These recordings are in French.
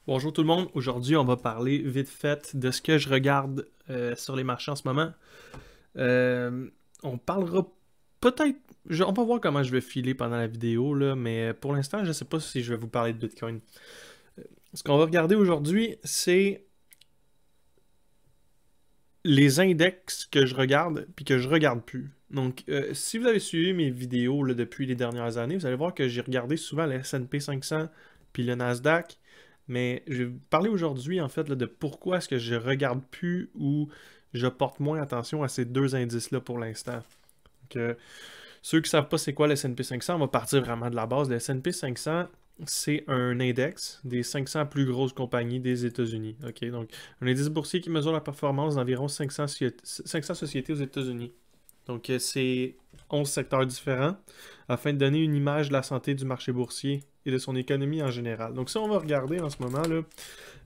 Bonjour tout le monde, aujourd'hui on va parler vite fait de ce que je regarde sur les marchés en ce moment. On parlera peut-être, on va voir comment je vais filer pendant la vidéo là, mais pour l'instant je ne sais pas si je vais vous parler de Bitcoin. Ce qu'on va regarder aujourd'hui, c'est les index que je regarde puis que je regarde plus. Donc si vous avez suivi mes vidéos là, depuis les dernières années, vous allez voir que j'ai regardé souvent le S&P 500 puis le Nasdaq. Mais je vais vous parler aujourd'hui, en fait, là, de pourquoi est-ce que je regarde plus ou je porte moins attention à ces deux indices-là pour l'instant. Donc, ceux qui ne savent pas c'est quoi le S&P 500, on va partir vraiment de la base. Le S&P 500, c'est un index des 500 plus grosses compagnies des États-Unis. Ok, donc, un indice boursier qui mesure la performance d'environ 500 sociétés aux États-Unis. Donc, c'est 11 secteurs différents afin de donner une image de la santé du marché boursier et de son économie en général. Donc, si on va regarder en ce moment, là,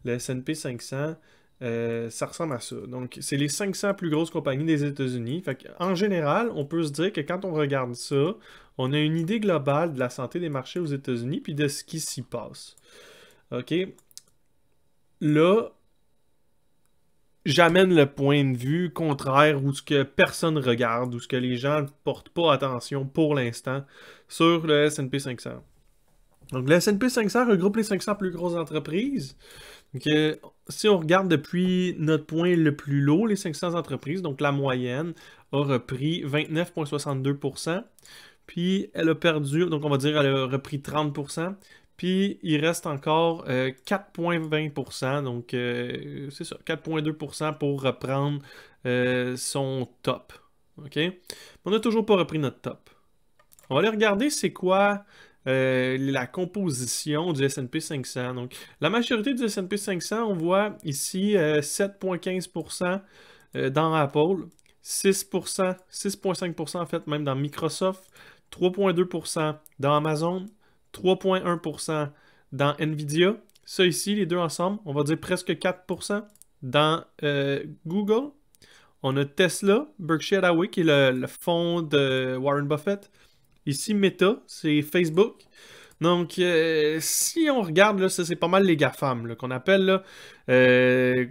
le S&P 500, ça ressemble à ça. Donc, c'est les 500 plus grosses compagnies des États-Unis. En général, on peut se dire que quand on regarde ça, on a une idée globale de la santé des marchés aux États-Unis puis de ce qui s'y passe. OK? Là, j'amène le point de vue contraire où ce que personne regarde, où ce que les gens ne portent pas attention pour l'instant sur le S&P 500. Donc le S&P 500 regroupe les 500 plus grosses entreprises. Donc, si on regarde depuis notre point le plus low, les 500 entreprises, donc la moyenne a repris 29,62%. Puis elle a perdu, donc on va dire elle a repris 30%. Puis il reste encore 4,20%, donc c'est ça, 4,2% pour reprendre son top. OK? On n'a toujours pas repris notre top. On va aller regarder c'est quoi la composition du S&P 500. Donc, la majorité du S&P 500, on voit ici 7,15% dans Apple, 6%, 6,5% en fait même dans Microsoft, 3,2% dans Amazon, 3,1% dans Nvidia. Ça ici, les deux ensemble, on va dire presque 4% dans Google. On a Tesla, Berkshire Hathaway, qui est le fonds de Warren Buffett. Ici, Meta, c'est Facebook. Donc, si on regarde, là, ça c'est pas mal les GAFAM qu'on appelle là, euh,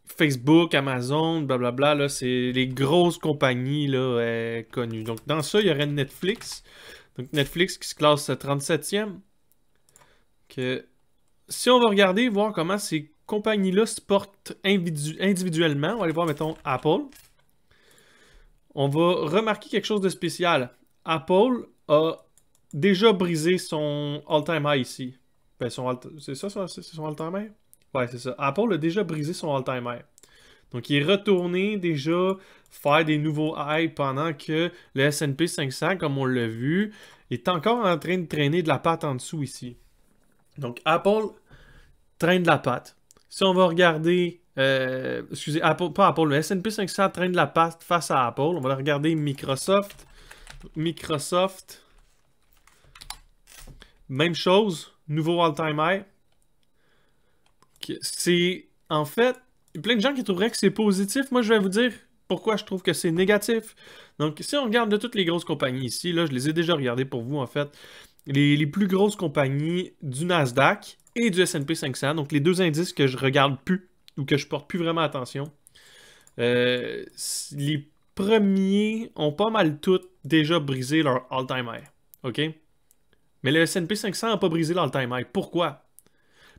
Facebook, Amazon, blablabla, là, c'est les grosses compagnies là, connues. Donc, dans ça, il y aurait Netflix. Donc, Netflix qui se classe 37e. Que, si on va regarder, voir comment ces compagnies-là se portent individuellement, on va aller voir, mettons, Apple. On va remarquer quelque chose de spécial. Apple a déjà brisé son all-time high ici. Ben, c'est ça, c'est son all-time high? Ouais, c'est ça. Apple a déjà brisé son all-time high. Donc, il est retourné déjà faire des nouveaux highs pendant que le S&P 500, comme on l'a vu, est encore en train de traîner de la patte en dessous ici. Donc, Apple traîne de la patte. Si on va regarder, excusez, Apple, pas Apple, le S&P 500 traîne de la patte face à Apple. On va regarder Microsoft. Microsoft, même chose, nouveau all-time high. C'est, en fait, il y a plein de gens qui trouveraient que c'est positif. Moi, je vais vous dire pourquoi je trouve que c'est négatif. Donc, si on regarde de toutes les grosses compagnies ici, là, je les ai déjà regardées pour vous, en fait. Les plus grosses compagnies du Nasdaq et du S&P 500, donc les deux indices que je regarde plus ou que je porte plus vraiment attention. Les premiers ont pas mal toutes déjà brisé leur all-time high. OK? Mais le S&P 500 n'a pas brisé l'all-time high. Pourquoi?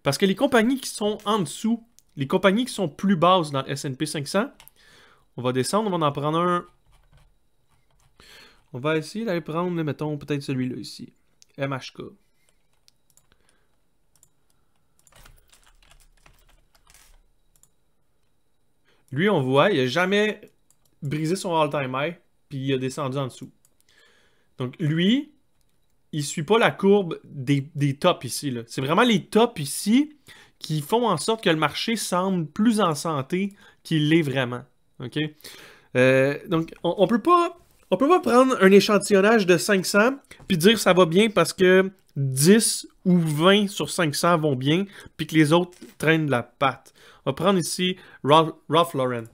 Parce que les compagnies qui sont en dessous, les compagnies qui sont plus basses dans le S&P 500, on va descendre, on va en prendre un. On va essayer d'aller prendre, mettons, peut-être celui-là ici. MHK. Lui, on voit, il n'a jamais brisé son all-time high, puis il a descendu en dessous. Donc, lui, il suit pas la courbe des tops ici. C'est vraiment les tops ici qui font en sorte que le marché semble plus en santé qu'il l'est vraiment. OK? Donc, on peut pas prendre un échantillonnage de 500 puis dire ça va bien parce que 10 ou 20 sur 500 vont bien puis que les autres traînent de la patte. On va prendre ici Ralph Lauren.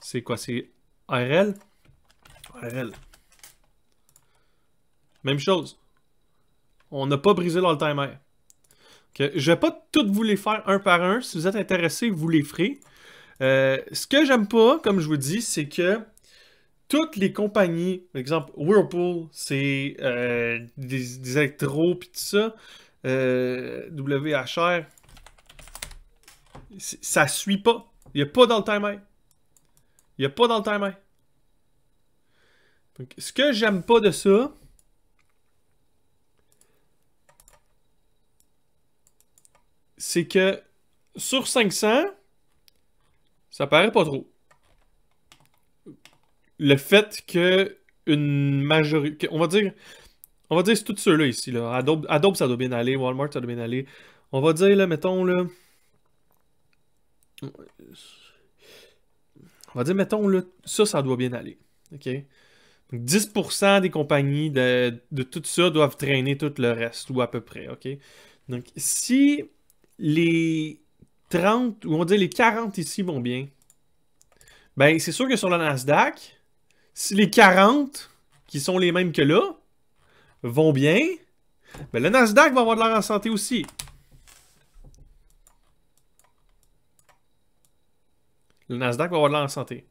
C'est quoi? C'est RL? RL. Même chose. On n'a pas brisé l'all-time high. Que je vais pas toutes vous les faire un par un. Si vous êtes intéressés, vous les ferez. Ce que j'aime pas, comme je vous dis, c'est que toutes les compagnies, par exemple Whirlpool, c'est des électros pis tout ça, WHR, ça suit pas. Il n'y a pas dans le timer. Il n'y a pas dans le timer. Donc, ce que j'aime pas de ça, c'est que sur 500, ça paraît pas trop. Le fait que une majorité... On va dire c'est tous ceux-là ici. Là. Adobe, ça doit bien aller. Walmart, ça doit bien aller. On va dire, là, mettons, là... On va dire, mettons, là, ça doit bien aller. OK? Donc, 10% des compagnies de tout ça doivent traîner tout le reste, ou à peu près, OK? Donc, si les 30, ou on va dire les 40 ici vont bien, ben, c'est sûr que sur le Nasdaq, si les 40, qui sont les mêmes que là, vont bien, ben, le Nasdaq va avoir de l'air en santé aussi. Le Nasdaq va avoir de l'air en santé.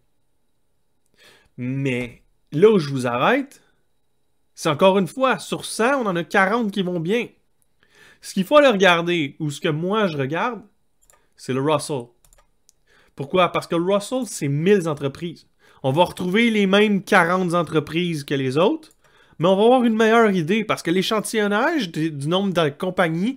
Mais là où je vous arrête, c'est encore une fois, sur 100, on en a 40 qui vont bien. Ce qu'il faut aller regarder, ou ce que moi je regarde, c'est le Russell. Pourquoi? Parce que le Russell, c'est 1000 entreprises. On va retrouver les mêmes 40 entreprises que les autres, mais on va avoir une meilleure idée parce que l'échantillonnage du nombre de compagnies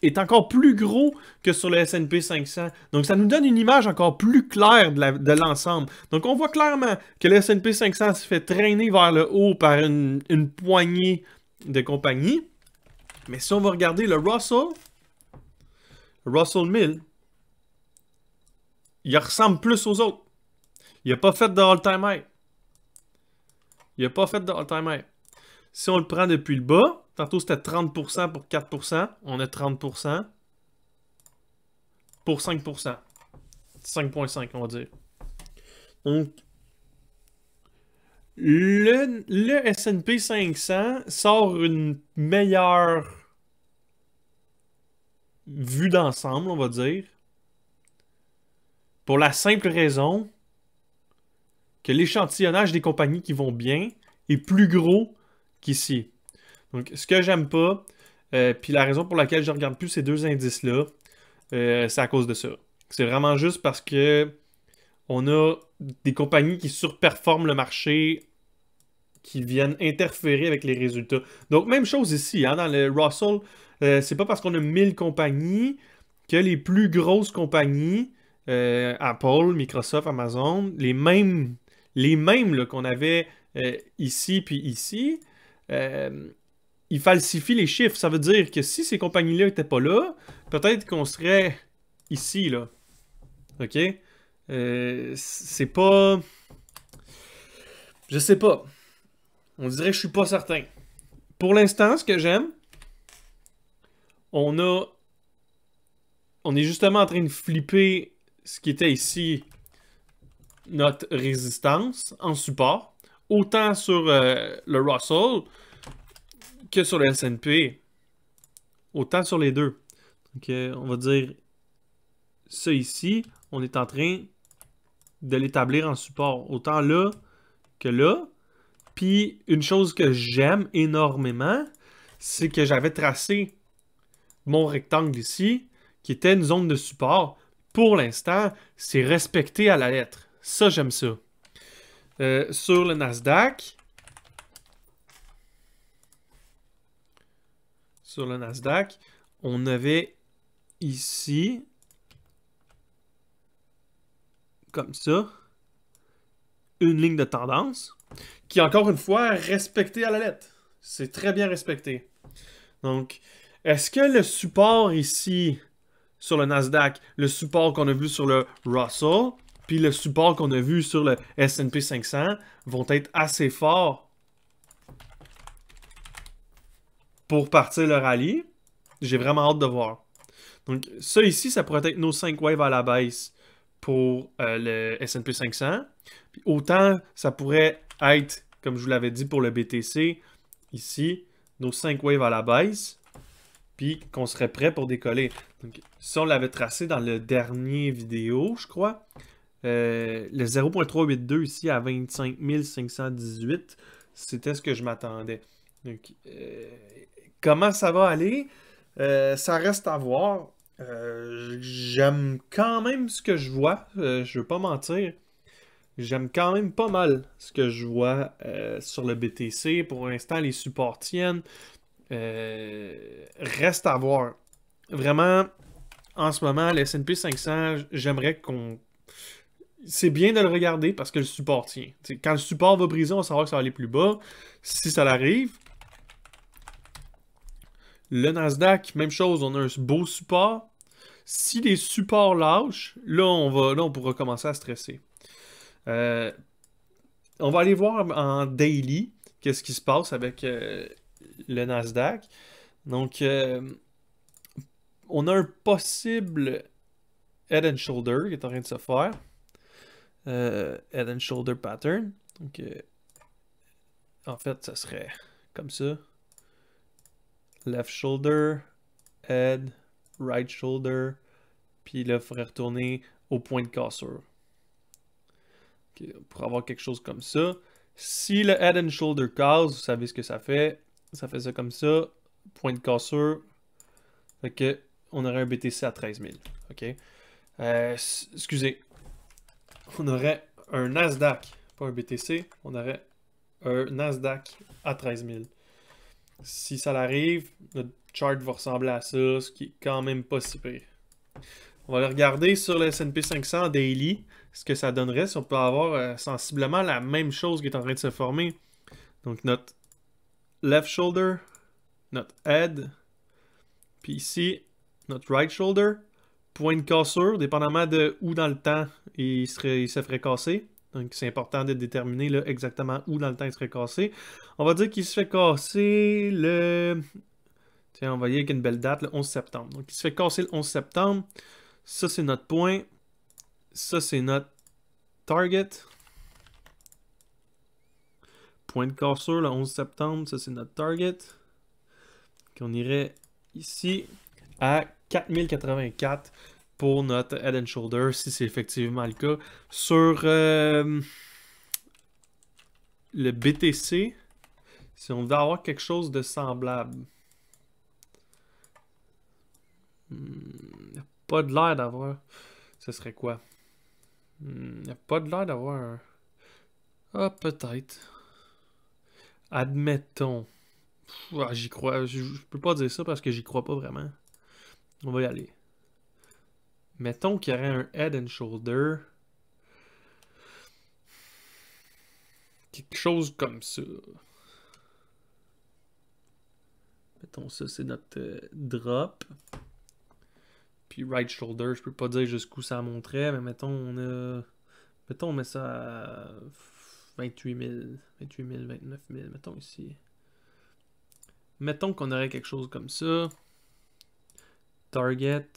est encore plus gros que sur le S&P 500. Donc, ça nous donne une image encore plus claire de l'ensemble. Donc, on voit clairement que le S&P 500 se fait traîner vers le haut par une poignée de compagnies. Mais si on va regarder le Russell 1000, il ressemble plus aux autres. Il n'a pas fait de all-time high. Il n'a pas fait de all-time high. Si on le prend depuis le bas, tantôt c'était 30% pour 4%, on a 30% pour 5%. 5,5 on va dire. Donc, le S&P 500 sort une meilleure vue d'ensemble, on va dire, pour la simple raison que l'échantillonnage des compagnies qui vont bien est plus gros qu'ici. Donc, ce que j'aime pas, puis la raison pour laquelle je ne regarde plus ces deux indices-là, c'est à cause de ça. C'est vraiment juste parce que on a des compagnies qui surperforment le marché, qui viennent interférer avec les résultats. Donc, même chose ici, hein, dans le Russell, c'est pas parce qu'on a 1000 compagnies que les plus grosses compagnies, Apple, Microsoft, Amazon, les mêmes qu'on avait ici puis ici, ils falsifient les chiffres. Ça veut dire que si ces compagnies-là n'étaient pas là, peut-être qu'on serait ici, là. OK? C'est pas... Je sais pas. On dirait que je suis pas certain. Pour l'instant, ce que j'aime, on est justement en train de flipper ce qui était ici notre résistance en support, autant sur le Russell que sur le S&P, autant sur les deux. Donc, on va dire ça ici, on est en train de l'établir en support, autant là que là. Puis, une chose que j'aime énormément, c'est que j'avais tracé mon rectangle ici, qui était une zone de support. Pour l'instant, c'est respecté à la lettre. Ça, j'aime ça. Sur le Nasdaq, on avait ici, comme ça, une ligne de tendance qui, encore une fois, est respectée à la lettre. C'est très bien respecté. Donc, est-ce que le support ici, sur le Nasdaq, le support qu'on a vu sur le Russell, puis le support qu'on a vu sur le S&P 500 vont être assez forts pour partir le rallye? J'ai vraiment hâte de voir. Donc, ça ici, ça pourrait être nos 5 waves à la baisse pour le S&P 500. Puis autant, ça pourrait être, comme je vous l'avais dit pour le BTC, ici, nos 5 waves à la baisse. puis qu'on serait prêt pour décoller. Donc, si on l'avait tracé dans le dernier vidéo, je crois, le 0.382 ici à 25 518, c'était ce que je m'attendais. Donc, comment ça va aller? Ça reste à voir. J'aime quand même ce que je vois, je veux pas mentir. J'aime quand même pas mal ce que je vois sur le BTC. Pour l'instant, les supports tiennent. Reste à voir. Vraiment, en ce moment, le S&P 500, j'aimerais qu'on... C'est bien de le regarder parce que le support tient. T'sais, quand le support va briser, on va savoir que ça va aller plus bas. Si ça l'arrive, le Nasdaq, même chose, on a un beau support. Si les supports lâchent, là, on pourra commencer à stresser. On va aller voir en daily qu'est-ce qui se passe avec le Nasdaq. Donc, on a un possible Head and Shoulder qui est en train de se faire. Head and Shoulder Pattern. Donc, en fait, ça serait comme ça. Left shoulder, head, right shoulder. Puis là, il faudrait retourner au point de cassure. Okay, pour avoir quelque chose comme ça. Si le head and shoulder casse, vous savez ce que ça fait. Ça fait ça comme ça. Point de cassure. Fait que on aurait un BTC à 13 000. OK? Excusez. On aurait un Nasdaq, pas un BTC. On aurait un Nasdaq à 13 000. Si ça l'arrive, notre chart va ressembler à ça, ce qui est quand même pas si pire. On va aller regarder sur le S&P 500 daily, ce que ça donnerait si on peut avoir sensiblement la même chose qui est en train de se former. Donc notre left shoulder, notre head, puis ici, notre right shoulder, point de cassure, dépendamment de où dans le temps il se ferait casser. Donc c'est important de déterminer là, exactement où dans le temps il serait cassé. On va dire qu'il se fait casser le... Tiens, on va y aller avec une belle date, le 11 septembre. Donc il se fait casser le 11 septembre. Ça, c'est notre point. Ça, c'est notre target. Point de cassure, le 11 septembre. Ça, c'est notre target. Donc, on irait ici à 4084 pour notre Head and Shoulder, si c'est effectivement le cas. Sur le BTC, si on veut avoir quelque chose de semblable, pas de l'air d'avoir... Ce serait quoi? Il n'y a pas de l'air d'avoir un... Ah, peut-être. Admettons. J'y crois. Je peux pas dire ça parce que j'y crois pas vraiment. On va y aller. Mettons qu'il y aurait un Head and Shoulder. Quelque chose comme ça. Mettons ça, c'est notre drop. Puis right shoulder, je peux pas dire jusqu'où ça monterait, mais mettons on a... Mettons on met ça à 28 000, 28 000, 29 000, mettons ici. Mettons qu'on aurait quelque chose comme ça. Target.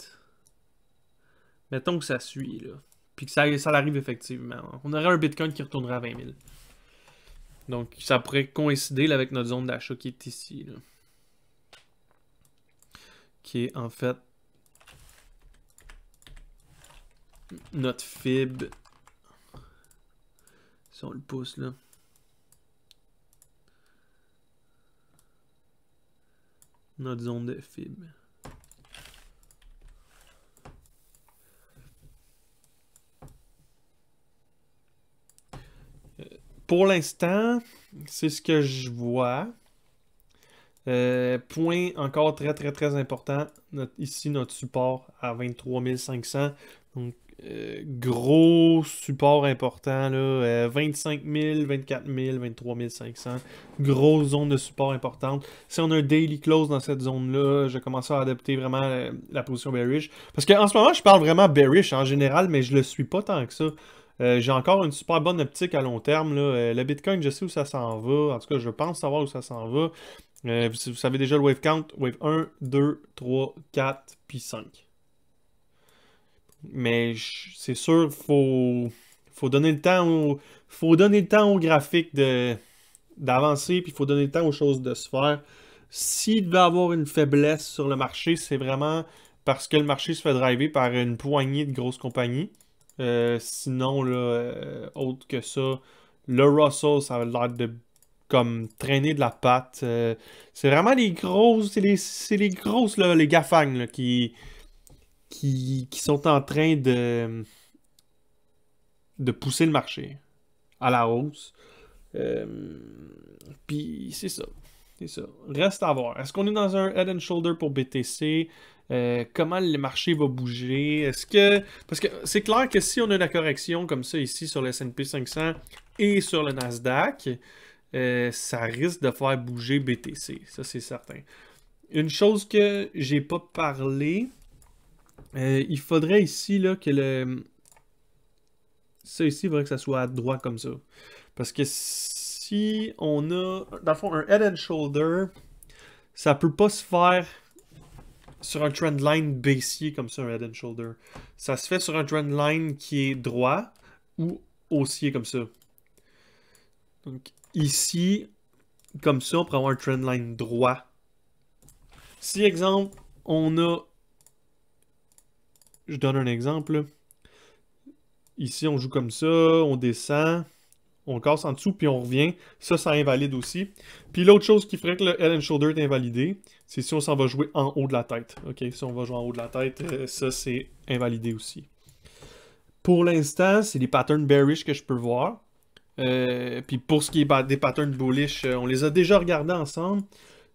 Mettons que ça suit, là. Puis que ça arrive effectivement. On aurait un Bitcoin qui retournerait à 20 000. Donc ça pourrait coïncider là, avec notre zone d'achat qui est ici, là. Qui est en fait notre fib. Si on le pousse là. Notre zone de fib. Pour l'instant, c'est ce que je vois. Point encore très très très important. Ici, notre support à 23 500. Donc, gros support important. Là, 25 000, 24 000, 23 500. Grosse zone de support importante. Si on a un daily close dans cette zone-là, je commence à adopter vraiment la position bearish. Parce qu'en ce moment, je parle vraiment bearish en général, mais je le suis pas tant que ça. J'ai encore une super bonne optique à long terme. Là. Le Bitcoin, je sais où ça s'en va. En tout cas, je pense savoir où ça s'en va. Vous savez déjà le wave count. Wave 1, 2, 3, 4, puis 5. Mais c'est sûr, faut donner le temps faut donner le temps au graphique d'avancer, puis il faut donner le temps aux choses de se faire. S'il devait avoir une faiblesse sur le marché, c'est vraiment parce que le marché se fait driver par une poignée de grosses compagnies. Sinon, là, autre que ça, le Russell, ça a l'air de comme traîner de la patte. C'est vraiment les grosses, c'est les grosses, là, les GAFANG, là, qui sont en train de pousser le marché à la hausse. Euh, Puis c'est ça. C'est ça. Reste à voir. Est-ce qu'on est dans un head and shoulder pour BTC? Comment le marché va bouger? Est-ce que. Parce que c'est clair que si on a la correction comme ça ici sur le S&P 500 et sur le Nasdaq, ça risque de faire bouger BTC. Ça, c'est certain. Une chose que j'ai pas parlé, il faudrait ici là, que le. Ça ici, il faudrait que ça soit à droite comme ça. Parce que si on a, dans le fond, un head and shoulder, ça peut pas se faire sur un trendline baissier comme ça, un head and shoulder. Ça se fait sur un trendline qui est droit ou haussier comme ça. Donc ici, comme ça, on pourrait avoir un trendline droit. Si, exemple, on a... Je donne un exemple. Là. Ici, on joue comme ça, on descend, on casse en dessous, puis on revient. Ça invalide aussi. Puis l'autre chose qui ferait que le head and shoulder est invalidé, c'est si on s'en va jouer en haut de la tête. Ok, si on va jouer en haut de la tête, ça, c'est invalidé aussi. Pour l'instant, c'est des patterns bearish que je peux voir. Puis pour ce qui est des patterns bullish, on les a déjà regardés ensemble.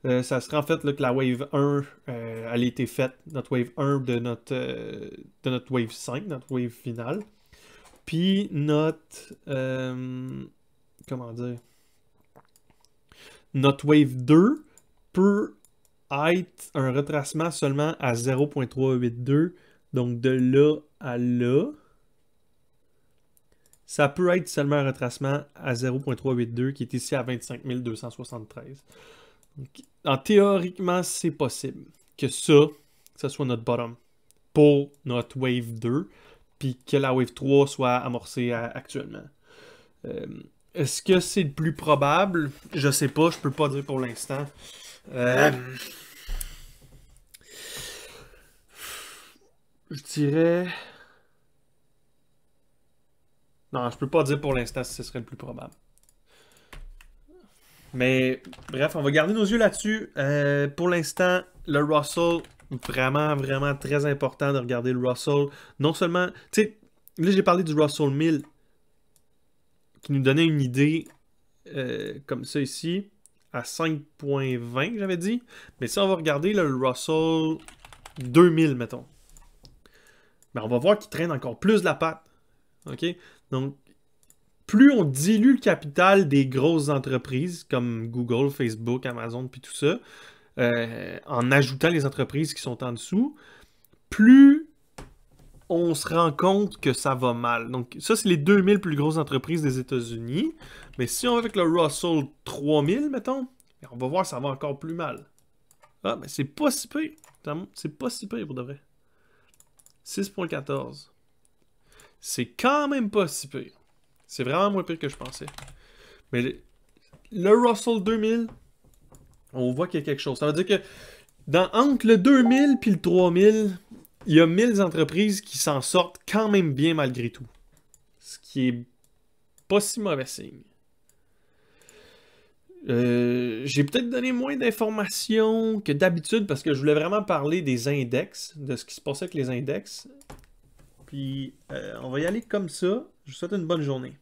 Ça serait en fait là, que la wave 1, elle a été faite, notre wave 1 de notre wave 5, notre wave finale. Puis notre... comment dire? Notre wave 2 peut être un retracement seulement à 0.382. Donc de là à là. Ça peut être seulement un retracement à 0.382 qui est ici à 25 273. Donc, théoriquement, c'est possible que ça soit notre bottom pour notre wave 2 puis que la wave 3 soit amorcée actuellement. Est-ce que c'est le plus probable? Je sais pas, je peux pas dire pour l'instant. Je dirais... Non, je peux pas dire pour l'instant si ce serait le plus probable. Mais bref, on va garder nos yeux là-dessus. Pour l'instant, le Russell, vraiment, vraiment très important de regarder le Russell. Non seulement, tu sais, là j'ai parlé du Russell 1000 qui nous donnait une idée comme ça ici, à 5.20 j'avais dit. Mais si on va regarder là, le Russell 2000, mettons, ben, on va voir qu'il traîne encore plus de la patte. OK? Donc, plus on dilue le capital des grosses entreprises comme Google, Facebook, Amazon, puis tout ça, en ajoutant les entreprises qui sont en dessous, plus on se rend compte que ça va mal. Donc ça, c'est les 2000 plus grosses entreprises des États-Unis. Mais si on va avec le Russell 3000, mettons, on va voir que ça va encore plus mal. Ah, mais c'est pas si pire. C'est pas si pire pour de vrai. 6.14. C'est quand même pas si pire. C'est vraiment moins pire que je pensais. Mais le Russell 2000, on voit qu'il y a quelque chose. Ça veut dire que entre le 2000 et le 3000, il y a 1000 entreprises qui s'en sortent quand même bien malgré tout. Ce qui est pas si mauvais signe. J'ai peut-être donné moins d'informations que d'habitude parce que je voulais vraiment parler des index, de ce qui se passait avec les index. Puis on va y aller comme ça. Je vous souhaite une bonne journée.